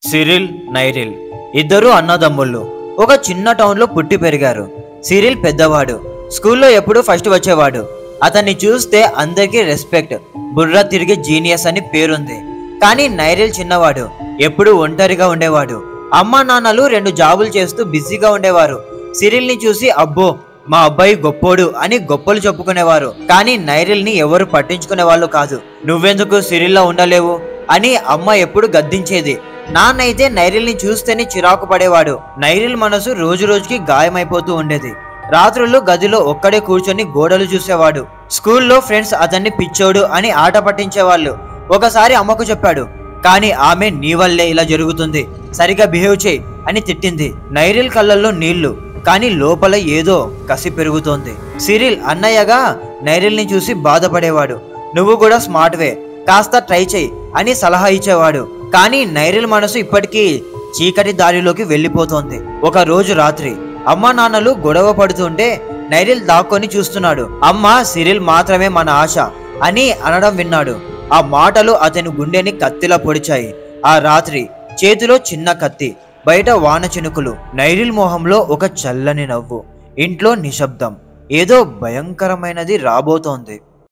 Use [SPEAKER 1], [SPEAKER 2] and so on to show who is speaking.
[SPEAKER 1] Cyril, నైరిల్ ఇద్దరు అన్నదమ్ముళ్ళు ఒక చిన్న టౌన్లో పుట్టి పెరిగారు. సిరిల్ పెద్దవాడు, స్కూల్లో ఎప్పుడూ ఫస్ట్ వచ్చేవాడు. అతన్ని చూస్తే అందరికీ రెస్పెక్ట్, బుర్ర తిరిగి జీనియస్ అని పేరుంది. కానీ నైరిల్ చిన్నవాడు, ఎప్పుడూ ఒంటరిగా ఉండేవాడు. అమ్మా నాన్నలు 2 జాబులు చేస్తూ బిజీగా ఉండేవారు. సిరిల్ని చూసి అబ్బో మా అబ్బాయి గొప్పోడు అని గొప్పలు చెప్పుకునేవారు. కానీ నైరిల్ని ఎవరు పట్టించుకునే వాళ్ళు కాదు. నువ్వెందుకు సిరిల్లా ఉండలేవు అని అమ్మ ఎప్పుడు గద్దించేది. నాన్నైతే నైరిల్ని చూస్తేనే చిరాకు పడేవాడు. నైరిల్ మనసు రోజు రోజుకి గాయమైపోతూ ఉండేది. రాత్రులు గదిలో ఒక్కడే కూర్చొని గోడలు చూసేవాడు. స్కూల్లో ఫ్రెండ్స్ అతన్ని పిచ్చోడు అని ఆట పట్టించేవాళ్ళు. ఒకసారి అమ్మకు చెప్పాడు, కానీ ఆమె నీ వల్లే ఇలా జరుగుతుంది, సరిగా బిహేవ్ చేయి అని తిట్టింది. నైరిల్ కళ్ళల్లో నీళ్లు, కానీ లోపల ఏదో కసి పెరుగుతోంది. సిరిల్ అన్నయ్యగా నైరిల్ని చూసి బాధపడేవాడు. నువ్వు కూడా స్మార్ట్వే, కాస్త ట్రై చేయి అని సలహా ఇచ్చేవాడు. కానీ నైరిల్ మనసు ఇప్పటికీ చీకటి దారిలోకి వెళ్ళిపోతోంది. ఒక రోజు రాత్రి అమ్మా నాన్నలు గొడవ పడుతుంటే నైరిల్ దాక్కొని చూస్తున్నాడు. అమ్మ సిరిల్ మాత్రమే మన ఆశ అని అనడం విన్నాడు. ఆ మాటలు అతని గుండెని కత్తిలా పొడిచాయి. ఆ రాత్రి చేతిలో చిన్న కత్తి, బయట వాన చినుకులు, నైరిల్ మొహంలో ఒక చల్లని నవ్వు. ఇంట్లో నిశ్శబ్దం. ఏదో భయంకరమైనది రాబోతోంది.